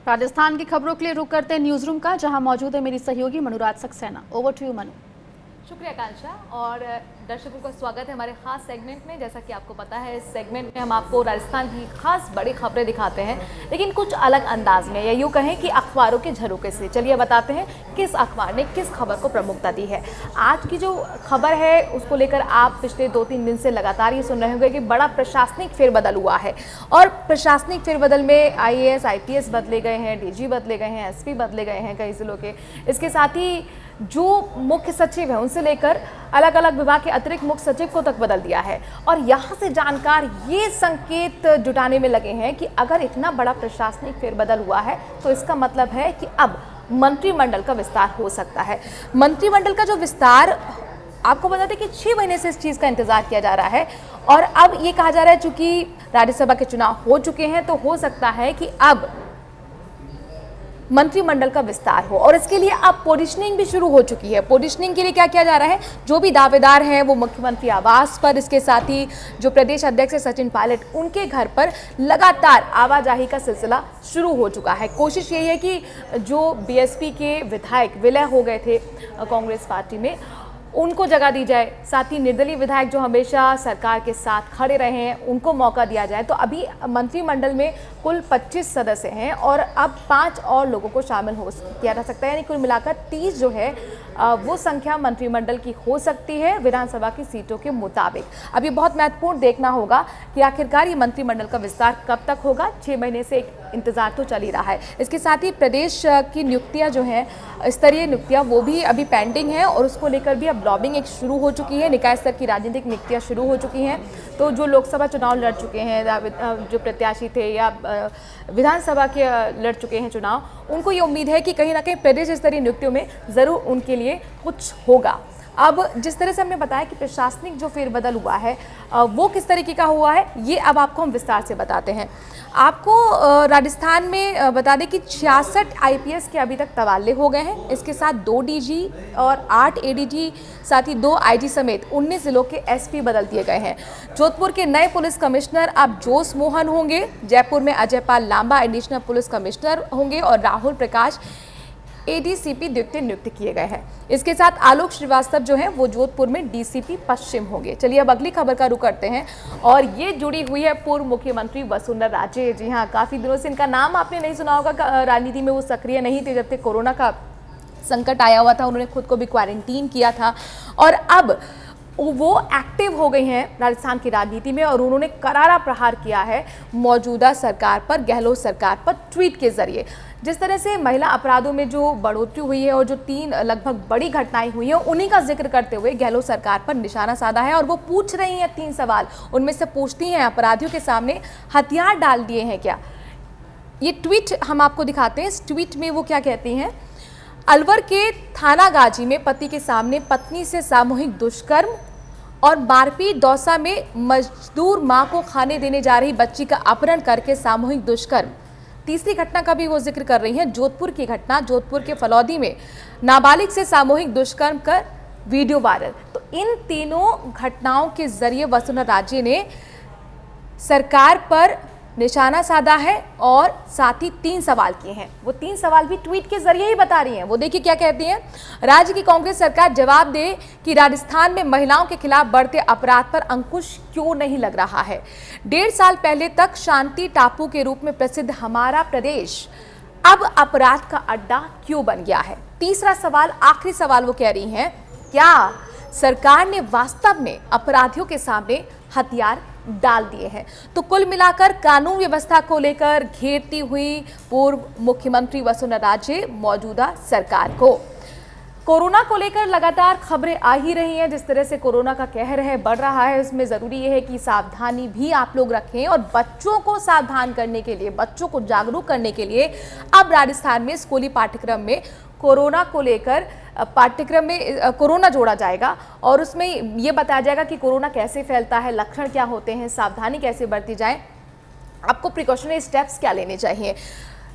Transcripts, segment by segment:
राजस्थान की खबरों के लिए रुक करते हैं न्यूज रूम का, जहां मौजूद है मेरी सहयोगी Manuraj Saxena. Over to you Manu. शुक्रिया आकांक्षा और दर्शकों का स्वागत है हमारे खास सेगमेंट में। जैसा कि आपको पता है, इस सेगमेंट में हम आपको राजस्थान की खास बड़ी खबरें दिखाते हैं, लेकिन कुछ अलग अंदाज में, या यूँ कहें कि अखबारों के झरोके से। चलिए बताते हैं किस अखबार ने किस खबर को प्रमुखता दी है। आज की जो खबर है उसको लेकर आप पिछले 2-3 दिन से लगातार ये सुन रहे होंगे कि बड़ा प्रशासनिक फेरबदल हुआ है, और प्रशासनिक फेरबदल में IAS IPS बदले गए हैं, DG बदले गए हैं, SP बदले गए हैं कई जिलों के। इसके साथ ही जो मुख्य सचिव है उनसे लेकर अलग अलग विभाग के अतिरिक्त मुख्य सचिव को तक बदल दिया है। और यहाँ से जानकार ये संकेत जुटाने में लगे हैं कि अगर इतना बड़ा प्रशासनिक फेरबदल हुआ है तो इसका मतलब है कि अब मंत्रिमंडल का विस्तार हो सकता है। मंत्रिमंडल का जो विस्तार, आपको बता दें कि 6 महीने से इस चीज़ का इंतजार किया जा रहा है, और अब ये कहा जा रहा है चूंकि राज्यसभा के चुनाव हो चुके हैं तो हो सकता है कि अब मंत्रिमंडल का विस्तार हो। और इसके लिए अब पोजिशनिंग भी शुरू हो चुकी है। पोजिशनिंग के लिए क्या किया जा रहा है, जो भी दावेदार हैं वो मुख्यमंत्री आवास पर, इसके साथ ही जो प्रदेश अध्यक्ष है सचिन पायलट, उनके घर पर लगातार आवाजाही का सिलसिला शुरू हो चुका है। कोशिश यही है कि जो BSP के विधायक विलय हो गए थे कांग्रेस पार्टी में, उनको जगह दी जाए। साथ ही निर्दलीय विधायक जो हमेशा सरकार के साथ खड़े रहे हैं उनको मौका दिया जाए। तो अभी मंत्रिमंडल में कुल 25 सदस्य हैं और अब 5 और लोगों को शामिल किया जा सकता है, यानी कुल मिलाकर 30 जो है वो संख्या मंत्रिमंडल की हो सकती है विधानसभा की सीटों के मुताबिक। अब ये बहुत महत्वपूर्ण देखना होगा कि आखिरकार ये मंत्रिमंडल का विस्तार कब तक होगा। 6 महीने से एक इंतजार तो चल ही रहा है। इसके साथ ही प्रदेश की नियुक्तियां जो हैं, स्तरीय नियुक्तियां, वो भी अभी पेंडिंग है, और उसको लेकर भी अब लॉबिंग एक शुरू हो चुकी है। निकाय स्तर की राजनीतिक नियुक्तियां शुरू हो चुकी हैं। तो जो लोकसभा चुनाव लड़ चुके हैं, जो प्रत्याशी थे या विधानसभा के लड़ चुके हैं चुनाव, उनको ये उम्मीद है कि कहीं ना कहीं प्रदेश स्तरीय नियुक्तियों में ज़रूर उनके लिए कुछ होगा। अब जिस तरह से हमने बताया कि प्रशासनिक जो फेरबदल हुआ है वो किस तरीके का हुआ है, ये अब आपको हम विस्तार से बताते हैं। आपको राजस्थान में बता दें कि 66 IPS के अभी तक तबादले हो गए हैं। इसके साथ 2 DG और 8 ADG, साथ ही 2 IG समेत 19 जिलों के SP बदल दिए गए हैं। जोधपुर के नए पुलिस कमिश्नर अब जोस मोहन होंगे। जयपुर में Ajay Pal Lamba additional police commissioner होंगे और राहुल प्रकाश ADCP द्वितीय नियुक्त किए गए हैं। इसके साथ आलोक श्रीवास्तव जो हैं वो जोधपुर में DCP पश्चिम होंगे। चलिए अब अगली खबर का रुख करते हैं, और ये जुड़ी हुई है पूर्व मुख्यमंत्री वसुंधरा राजे। जी हाँ, काफ़ी दिनों से इनका नाम आपने नहीं सुना होगा। राजनीति में वो सक्रिय नहीं थे जब तक कोरोना का संकट आया हुआ था। उन्होंने खुद को भी क्वारंटीन किया था, और अब वो एक्टिव हो गई हैं राजस्थान की राजनीति में, और उन्होंने करारा प्रहार किया है मौजूदा सरकार पर, गहलोत सरकार पर, ट्वीट के जरिए। जिस तरह से महिला अपराधों में जो बढ़ोतरी हुई है और जो 3 लगभग बड़ी घटनाएं हुई हैं, उन्हीं का जिक्र करते हुए गहलोत सरकार पर निशाना साधा है। और वो पूछ रही हैं 3 सवाल। उनमें से पूछती हैं, अपराधियों के सामने हथियार डाल दिए हैं क्या। ये ट्वीट हम आपको दिखाते हैं। इस ट्वीट में वो क्या कहती हैं, अलवर के थाना गाजी में पति के सामने पत्नी से सामूहिक दुष्कर्म और मारपीट। दौसा में मजदूर मां को खाने देने जा रही बच्ची का अपहरण करके सामूहिक दुष्कर्म। तीसरी घटना का भी वो जिक्र कर रही हैं, जोधपुर की घटना। जोधपुर के फलौदी में नाबालिग से सामूहिक दुष्कर्म कर वीडियो वायरल। तो इन तीनों घटनाओं के जरिए वसुंधरा राजे ने सरकार पर निशाना साधा है और साथ ही 3 सवाल किए हैं। वो 3 सवाल भी ट्वीट के जरिए ही बता रही हैं। वो देखिए क्या कहती हैं, राज्य की कांग्रेस सरकार जवाब दे कि राजस्थान में महिलाओं के खिलाफ बढ़ते अपराध पर अंकुश क्यों नहीं लग रहा है। 1.5 साल पहले तक शांति टापू के रूप में प्रसिद्ध हमारा प्रदेश अब अपराध का अड्डा क्यों बन गया है। तीसरा सवाल, आखिरी सवाल, वो कह रही हैं, क्या सरकार ने वास्तव में अपराधियों के सामने हथियार डाल दिए हैं। तो कुल मिलाकर कानून व्यवस्था को लेकर घेरती हुई पूर्व मुख्यमंत्री वसुंधरा राजे मौजूदा सरकार को। कोरोना को लेकर लगातार खबरें आ ही रही हैं। जिस तरह से कोरोना का कहर है, बढ़ रहा है, उसमें ज़रूरी ये है कि सावधानी भी आप लोग रखें, और बच्चों को सावधान करने के लिए, बच्चों को जागरूक करने के लिए अब राजस्थान में स्कूली पाठ्यक्रम में कोरोना को लेकर पाठ्यक्रम में कोरोना जोड़ा जाएगा, और उसमें ये बताया जाएगा कि कोरोना कैसे फैलता है, लक्षण क्या होते हैं, सावधानी कैसे बरती जाए, आपको प्रिकॉशनरी स्टेप्स क्या लेने चाहिए।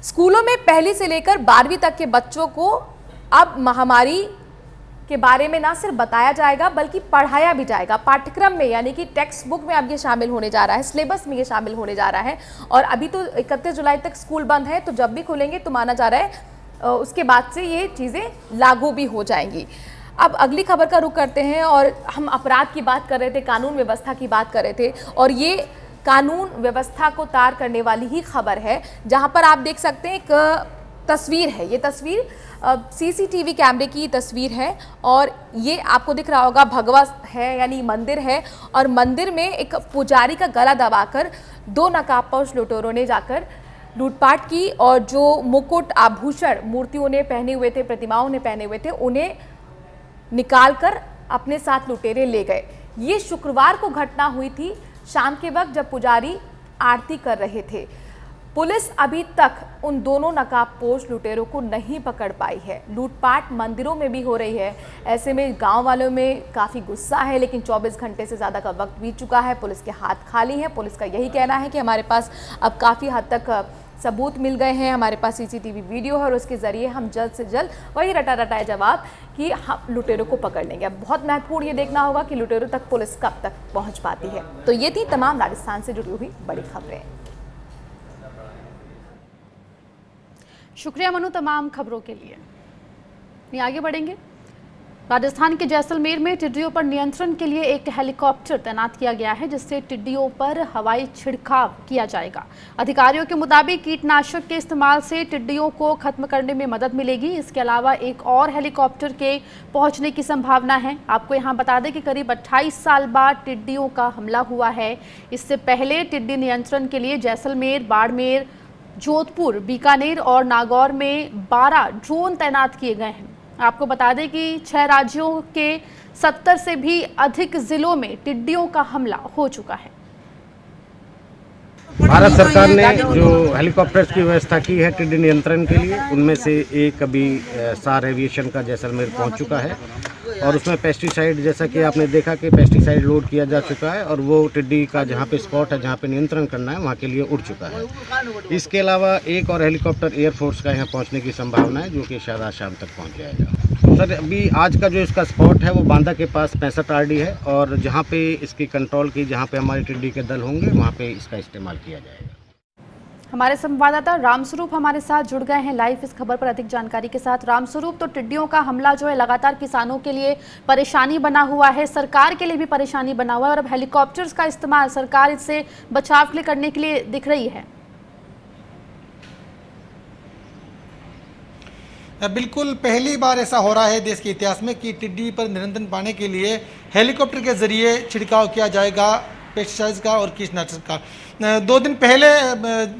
स्कूलों में 1ली से लेकर 12वीं तक के बच्चों को अब महामारी के बारे में ना सिर्फ बताया जाएगा बल्कि पढ़ाया भी जाएगा पाठ्यक्रम में, यानी कि टेक्स्ट बुक में अब ये शामिल होने जा रहा है, सिलेबस में ये शामिल होने जा रहा है। और अभी तो 31 जुलाई तक स्कूल बंद है, तो जब भी खुलेंगे तो माना जा रहा है उसके बाद से ये चीज़ें लागू भी हो जाएंगी। अब अगली खबर का रुख करते हैं और हम अपराध की बात कर रहे थे, कानून व्यवस्था की बात कर रहे थे, और ये कानून व्यवस्था को तार करने वाली ही खबर है, जहां पर आप देख सकते हैं एक तस्वीर है। ये तस्वीर सीसीटीवी कैमरे की तस्वीर है और ये आपको दिख रहा होगा भगवा है, यानी मंदिर है, और मंदिर में एक पुजारी का गला दबाकर 2 नकाबपोश लुटेरों ने जाकर लूटपाट की और जो मुकुट आभूषण मूर्तियों ने पहने हुए थे, प्रतिमाओं ने पहने हुए थे, उन्हें निकालकर अपने साथ लुटेरे ले गए। ये शुक्रवार को घटना हुई थी शाम के वक्त, जब पुजारी आरती कर रहे थे। पुलिस अभी तक उन दोनों नकाबपोश लुटेरों को नहीं पकड़ पाई है। लूटपाट मंदिरों में भी हो रही है, ऐसे में गांव वालों में काफ़ी गुस्सा है, लेकिन 24 घंटे से ज़्यादा का वक्त बीत चुका है, पुलिस के हाथ खाली हैं। पुलिस का यही कहना है कि हमारे पास अब काफ़ी हद तक सबूत मिल गए हैं, हमारे पास सीसीटीवी वीडियो है और उसके ज़रिए हम जल्द से जल्द वही रटाए जवाब कि हम लुटेरों को पकड़ लेंगे। अब बहुत महत्वपूर्ण ये देखना होगा कि लुटेरों तक पुलिस कब तक पहुंच पाती है। तो ये थी तमाम राजस्थान से जुड़ी हुई बड़ी खबरें। शुक्रिया मनु तमाम खबरों के लिए। आगे बढ़ेंगे। राजस्थान के जैसलमेर में टिड्डियों पर नियंत्रण के लिए एक हेलीकॉप्टर तैनात किया गया है, जिससे टिड्डियों पर हवाई छिड़काव किया जाएगा। अधिकारियों के मुताबिक कीटनाशक के इस्तेमाल से टिड्डियों को खत्म करने में मदद मिलेगी। इसके अलावा एक और हेलीकॉप्टर के पहुंचने की संभावना है। आपको यहां बता दें कि करीब 28 साल बाद टिड्डियों का हमला हुआ है। इससे पहले टिड्डी नियंत्रण के लिए जैसलमेर, बाड़मेर, जोधपुर, बीकानेर और नागौर में 12 ड्रोन तैनात किए गए हैं। आपको बता दें कि 6 राज्यों के 70 से भी अधिक जिलों में टिड्डियों का हमला हो चुका है। भारत सरकार ने जो हेलीकॉप्टर्स की व्यवस्था की है टिड्डी नियंत्रण के लिए, उनमें से एक अभी सार एविएशन का जैसलमेर पहुंच चुका है और उसमें पेस्टिसाइड, जैसा कि आपने देखा कि पेस्टिसाइड लोड किया जा चुका है और वो टिड्डी का जहां पे स्पॉट है, जहां पे नियंत्रण करना है, वहां के लिए उड़ चुका है। इसके अलावा एक और हेलीकॉप्टर एयरफोर्स का यहाँ पहुँचने की संभावना है, जो कि शायद आज शाम तक पहुँच जाएगा। सर, अभी आज का जो इसका स्पॉट है वो बांदा के पास 65 RD है और जहाँ पे इसकी कंट्रोल की, जहाँ पे हमारे टिड्डी के दल होंगे, वहाँ पे इसका इस्तेमाल किया जाएगा। हमारे संवाददाता रामस्वरूप हमारे साथ जुड़ गए हैं लाइव इस खबर पर अधिक जानकारी के साथ। रामस्वरूप, तो टिड्डियों का हमला जो है लगातार किसानों के लिए परेशानी बना हुआ है, सरकार के लिए भी परेशानी बना हुआ है, और अब हेलीकॉप्टर्स का इस्तेमाल सरकार इससे बचाव के लिए करने के लिए दिख रही है। बिल्कुल पहली बार ऐसा हो रहा है देश के इतिहास में कि टिड्डी पर नियंत्रण पाने के लिए हेलीकॉप्टर के जरिए छिड़काव किया जाएगा पेस्टिसाइड्स का और कीटनाशक का। 2 दिन पहले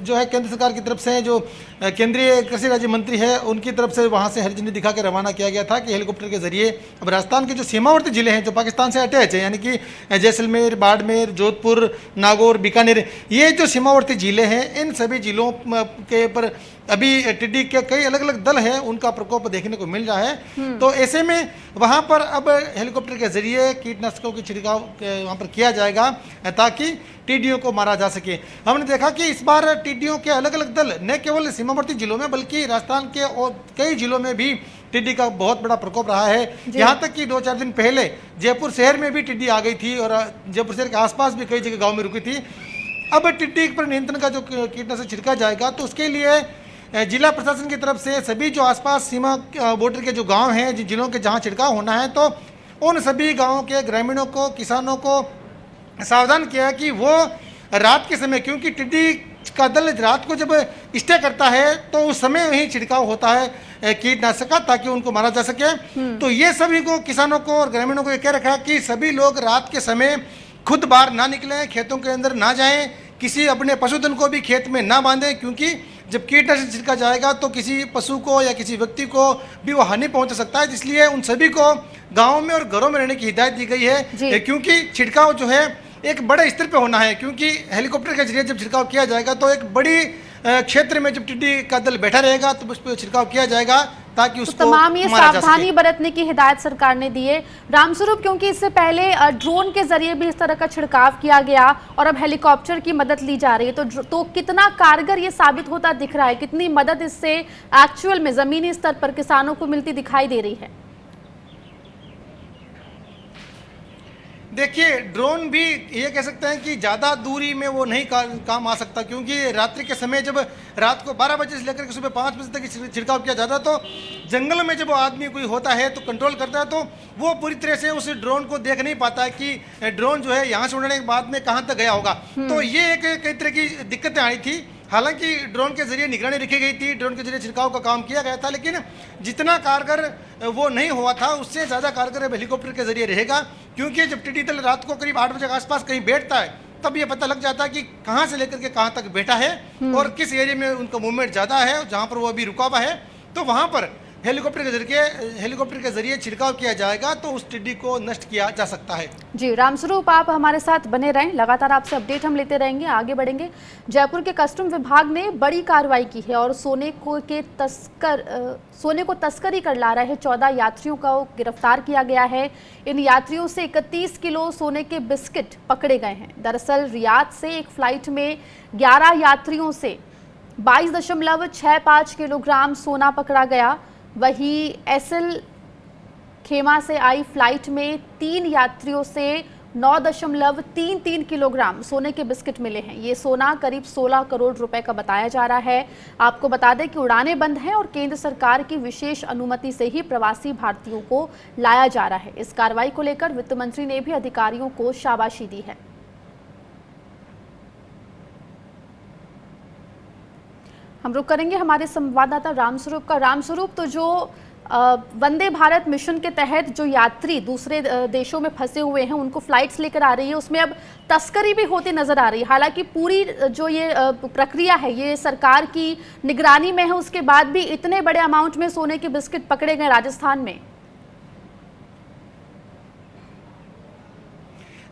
जो है केंद्र सरकार की तरफ से जो केंद्रीय कृषि राज्य मंत्री है, उनकी तरफ से वहाँ से हरी झंडी दिखा के रवाना किया गया था कि हेलीकॉप्टर के जरिए अब राजस्थान के जो सीमावर्ती जिले हैं, जो पाकिस्तान से अटैच है, यानी कि जैसलमेर, बाड़मेर, जोधपुर, नागौर, बीकानेर, ये जो सीमावर्ती जिले हैं, इन सभी जिलों के पर अभी टिड्डी के कई अलग अलग दल हैं, उनका प्रकोप देखने को मिल रहा है। तो ऐसे में वहाँ पर अब हेलीकॉप्टर के जरिए कीटनाशकों की छिड़काव वहाँ पर किया जाएगा ताकि टिड्डियों को मारा जा सके। हमने देखा कि इस बार टिड्डियों के अलग अलग दल न केवल सीमावर्ती जिलों में बल्कि राजस्थान के और कई जिलों में भी टिड्डी का बहुत बड़ा प्रकोप रहा है। यहाँ तक कि 2-4 दिन पहले जयपुर शहर में भी टिड्डी आ गई थी और जयपुर शहर के आसपास भी कई जगह गाँव में रुकी थी। अब टिड्डी पर नियंत्रण का जो कीटनाशक छिड़का जाएगा, तो उसके लिए जिला प्रशासन की तरफ से सभी जो आसपास सीमा बॉर्डर के जो गांव हैं, जिन जिलों के जहां छिड़काव होना है, तो उन सभी गांवों के ग्रामीणों को, किसानों को सावधान किया कि वो रात के समय, क्योंकि टिड्डी का दल रात को जब स्टे करता है तो उस समय ही छिड़काव होता है कीटनाशक का, ताकि उनको मारा जा सके। तो ये सभी को, किसानों को और ग्रामीणों को ये कह रखा है कि सभी लोग रात के समय खुद बाहर ना निकलें, खेतों के अंदर ना जाएं, किसी अपने पशुधन को भी खेत में ना बांधें, क्योंकि जब कीटनाशक छिड़का जाएगा तो किसी पशु को या किसी व्यक्ति को भी वो हानि पहुंच सकता है। इसलिए उन सभी को गाँव में और घरों में रहने की हिदायत दी गई है, क्योंकि छिड़काव जो है एक बड़े स्तर पे होना है, क्योंकि हेलीकॉप्टर के जरिए जब छिड़काव किया जाएगा तो एक बड़ी क्षेत्र में जब टिड्डी का दल बैठा रहेगा तो उस पर छिड़काव किया जाएगा ताकि उसको तो तमाम ये सावधानी बरतने की हिदायत सरकार ने दी है। रामस्वरूप, क्योंकि इससे पहले ड्रोन के जरिए भी इस तरह का छिड़काव किया गया और अब हेलीकॉप्टर की मदद ली जा रही है, तो कितना कारगर ये साबित होता दिख रहा है, कितनी मदद इससे एक्चुअल में जमीनी स्तर पर किसानों को मिलती दिखाई दे रही है? देखिए, ड्रोन भी ये कह सकते हैं कि ज़्यादा दूरी में वो नहीं काम आ सकता, क्योंकि रात्रि के समय जब रात को 12 बजे से लेकर के सुबह 5 बजे तक छिड़काव किया जाता है, तो जंगल में जब वो आदमी कोई होता है तो कंट्रोल करता है, तो वो पूरी तरह से उस ड्रोन को देख नहीं पाता है कि ड्रोन जो है यहाँ से उड़ने के बाद में कहाँ तक गया होगा। तो ये एक कई तरह की दिक्कतें आई थी। हालांकि ड्रोन के जरिए निगरानी रखी गई थी, ड्रोन के जरिए छिड़काव का काम किया गया था, लेकिन जितना कारगर वो नहीं हुआ था उससे ज़्यादा कारगर अब हेलीकॉप्टर के जरिए रहेगा, क्योंकि जब टिड्डी दल रात को करीब 8 बजे के आसपास कहीं बैठता है तब ये पता लग जाता है कि कहाँ से लेकर के कहाँ तक बैठा है और किस एरिया में उनका मूवमेंट ज़्यादा है, जहाँ पर वो अभी रुका हुआ है, तो वहाँ पर हेलीकॉप्टर के जरिए छिड़काव किया जाएगा तो उस टिड्डी को नष्ट किया जा सकता है। जी रामस्वरूप, आप हमारे साथ बने रहें, लगातार आपसे अपडेट हम लेते रहेंगे, आगे बढ़ेंगे। जयपुर के कस्टम विभाग ने बड़ी कार्रवाई की है और सोने को तस्करी कर ला रहे 14 यात्रियों को गिरफ्तार किया गया है। इन यात्रियों से 31 किलो सोने के बिस्किट पकड़े गए हैं। दरअसल रियाद से एक फ्लाइट में 11 यात्रियों से 22.65 किलोग्राम सोना पकड़ा गया। वहीं एसएल खेमा से आई फ्लाइट में 3 यात्रियों से 9.33 किलोग्राम सोने के बिस्किट मिले हैं। ये सोना करीब 16 करोड़ रुपए का बताया जा रहा है। आपको बता दें कि उड़ानें बंद हैं और केंद्र सरकार की विशेष अनुमति से ही प्रवासी भारतीयों को लाया जा रहा है। इस कार्रवाई को लेकर वित्त मंत्री ने भी अधिकारियों को शाबाशी दी है। हम रुक करेंगे हमारे संवाददाता रामस्वरूप का। रामस्वरूप, तो जो वंदे भारत मिशन के तहत जो यात्री दूसरे देशों में फंसे हुए हैं उनको फ्लाइट्स लेकर आ रही है, उसमें अब तस्करी भी होती नजर आ रही है। हालांकि पूरी जो ये प्रक्रिया है ये सरकार की निगरानी में है, उसके बाद भी इतने बड़े अमाउंट में सोने के बिस्किट पकड़े गए राजस्थान में।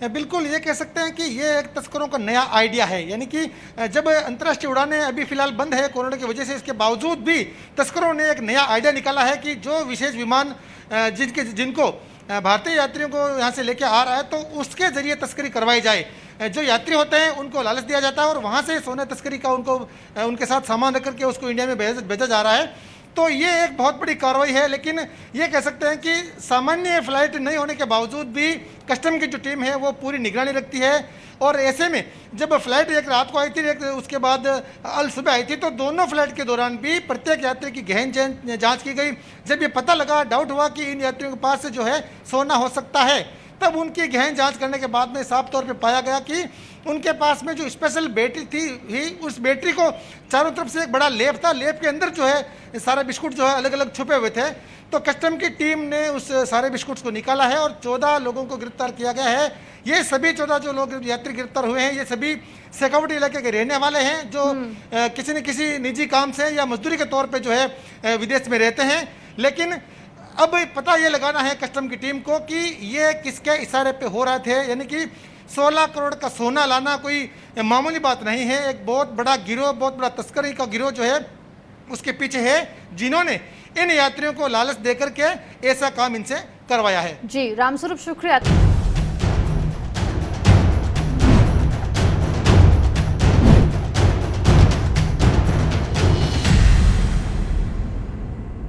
बिल्कुल, ये कह सकते हैं कि ये एक तस्करों का नया आइडिया है, यानी कि जब अंतर्राष्ट्रीय उड़ानें अभी फिलहाल बंद है कोरोना की वजह से, इसके बावजूद भी तस्करों ने एक नया आइडिया निकाला है कि जो विशेष विमान जिनको भारतीय यात्रियों को यहाँ से लेके आ रहा है तो उसके जरिए तस्करी करवाई जाए। जो यात्री होते हैं उनको लालच दिया जाता है और वहाँ से सोने तस्करी का उनके साथ सामान रख करके उसको इंडिया में भेजा जा रहा है। तो ये एक बहुत बड़ी कार्रवाई है, लेकिन ये कह सकते हैं कि सामान्य फ्लाइट नहीं होने के बावजूद भी कस्टम की जो टीम है वो पूरी निगरानी रखती है। और ऐसे में जब फ्लाइट एक रात को आई थी, एक उसके बाद अल सुबह आई थी, तो दोनों फ्लाइट के दौरान भी प्रत्येक यात्री की गहन जांच की गई। जब ये पता लगा, डाउट हुआ कि इन यात्रियों के पास से जो है सोना हो सकता है, तब उनकी गहन जांच करने के बाद में साफ तौर पे पाया गया कि उनके पास में जो स्पेशल बैटरी थी ही, उस बैटरी को चारों तरफ से एक बड़ा लेप था, लेप के अंदर जो है सारे बिस्कुट जो है अलग अलग छुपे हुए थे। तो कस्टम की टीम ने उस सारे बिस्कुट्स को निकाला है और 14 लोगों को गिरफ्तार किया गया है। ये सभी 14 जो लोग यात्री गिरफ्तार हुए हैं ये सभी शेखावटी इलाके के रहने वाले हैं, जो किसी न किसी निजी काम से या मजदूरी के तौर पर जो है विदेश में रहते हैं। लेकिन अब पता ये लगाना है कस्टम की टीम को कि ये किसके इशारे पे हो रहे थे, यानी कि 16 करोड़ का सोना लाना कोई मामूली बात नहीं है। एक बहुत बड़ा गिरोह, बहुत बड़ा तस्करी का गिरोह जो है उसके पीछे है, जिन्होंने इन यात्रियों को लालच देकर के ऐसा काम इनसे करवाया है। जी रामस्वरूप, शुक्रिया।